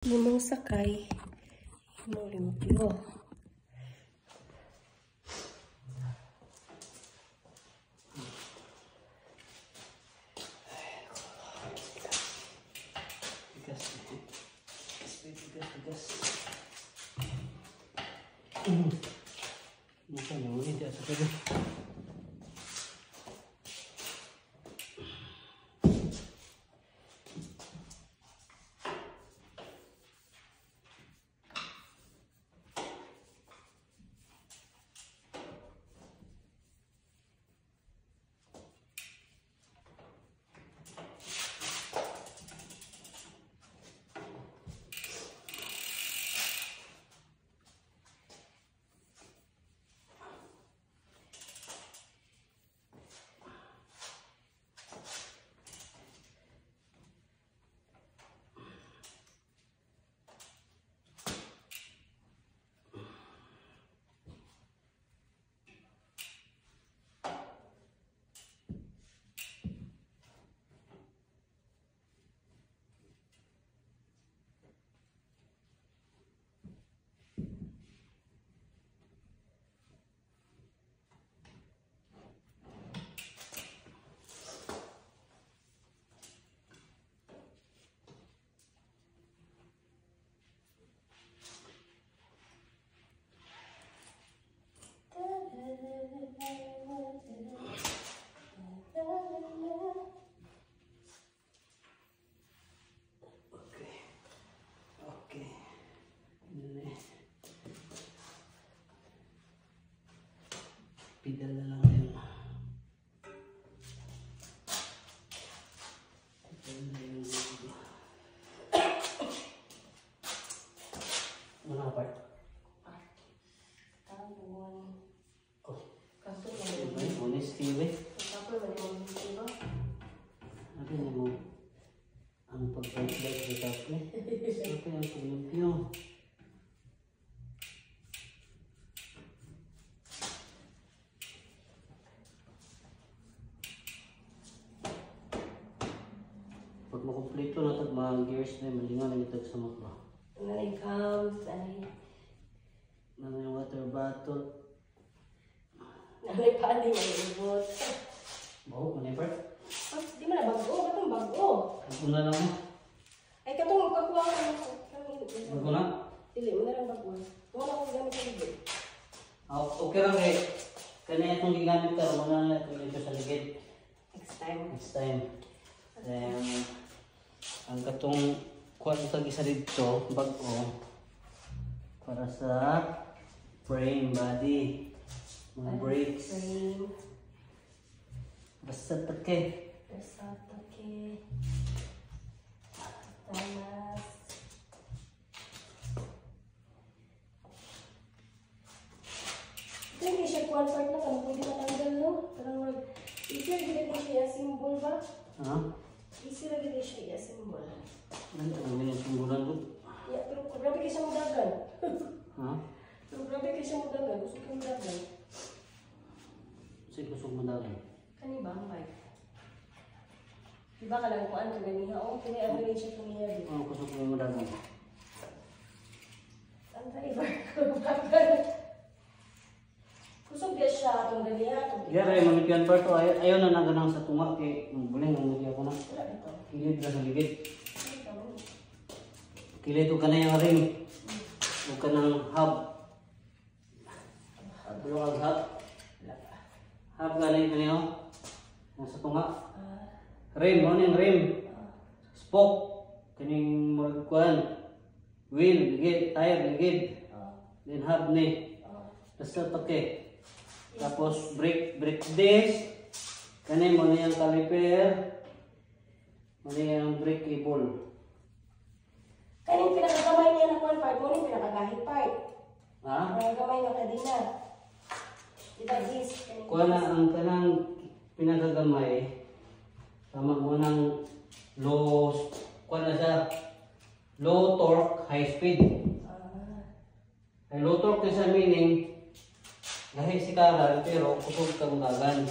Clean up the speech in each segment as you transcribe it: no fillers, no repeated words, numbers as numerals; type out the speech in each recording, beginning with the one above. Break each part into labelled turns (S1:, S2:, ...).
S1: Imong sakay, imong limpyo.
S2: Makanya ini tidak seperti pidal na lang yun. Ano ka part?
S1: Tabon.
S2: Oh.
S1: Kaso
S2: Honesty ba?
S1: Kaso diba?
S2: Ano na mo? Ang pagpapalagay sa tapo. Ito yung pilimpyo. Pag makumpleto na ito, mga gears na malingan na ito sa makro.
S1: Nanay comes, nanay
S2: Yung water bottle.
S1: pa din ang ibot.
S2: Baho, manibar.
S1: Oh, di mo na bago, katong bago.
S2: Bago na lang mo.
S1: Ay katong magkakuha ko ng
S2: Bago na?
S1: dili mo na lang bago. Mo na akong gamit sa ligid.
S2: Okay lang eh. Kanya itong gigamit ka, muna na itong dito sa ligid.
S1: Next time.
S2: Next time. Then, ang katong kuha ito isa dito, bago. Para sa frame, body, mga brakes.
S1: Frame.
S2: Basta take.
S1: Basta take. Tamas. Ito yung siya kuwan part na kung pwede matanggal, no? Parang easy rin siya symbol ba?
S2: Ha?
S1: Easy rin siya symbol.
S2: Ano yung sumbulan mo?
S1: Ya, pero grabe kayo siya mudagan.
S2: Ha?
S1: Pero grabe kayo siya mudagan. Gusto ko mudagan.
S2: Kasi kusog mo dali.
S1: Kani ba ang bike? Diba ka lang kuan ka ganiha? Oo, pinay-average siya kaniya.
S2: Ano kusog mo dali?
S1: Ang driver ko, bagal. Kusog niya siya itong ganiha.
S2: Yara, yung mamitian pa ito. Ayaw na naganang sa tunga. Kaya buling mamitian ko na.
S1: Wala ito.
S2: Kilid na sa ligid.
S1: Ito.
S2: Kilid ko ka na yung ring. Huwag ka ng hub. Dual hub.
S1: Wala pa.
S2: Hub galing ka niyo. Nasa tunga. Rim, ano yung rim? Spoke. Kaning magkuhan. Wheel, ligid. Tire, ligid. Then hub ni. Basta pake. Tapos brake disc. Kaning mo na yung caliper. Ano yung brake cable.
S1: Kaning pinakagamay niya na kuan part mo, yung pinakagahit part.
S2: Ha?
S1: Pinakagamay na kadina. Diba this?
S2: Kuha na ang kanang pinagagamay. Tama mo ng low, kuha na siya, low torque, high speed. Ay low torque din sa meaning, gahi si karal pero kusog kang dagan.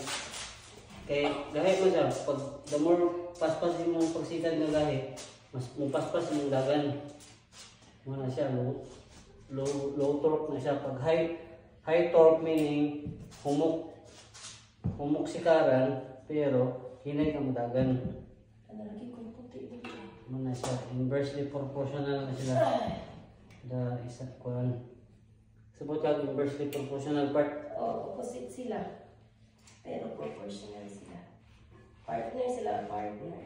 S2: Kaya gahi mo siya, pag the more paspas yung pagsikad na gahi, mas mupaspas yung dagan. Muna siya, low torque na siya. Pag high torque meaning humok si karan, pero hinay ka madagan.
S1: Ano lagi kong puti dito?
S2: Muna siya, inversely proportional na sila. Da isa kuan. Sabot lang inversely proportional part.
S1: Oo, opposite sila. Pero proportional sila. Partner sila, partner.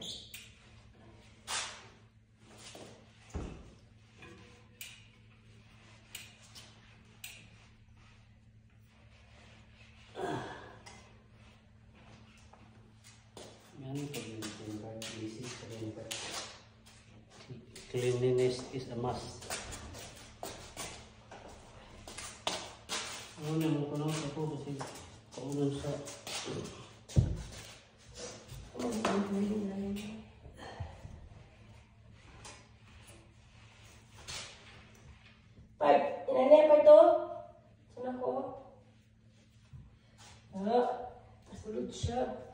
S2: Yan, pag-yung part, basic pag-yung part. Cleanliness is a must. Ano na mo ko lang ako kasi kaunan sa
S1: Part, inanay pa ito. Sana ko. Nasulod siya.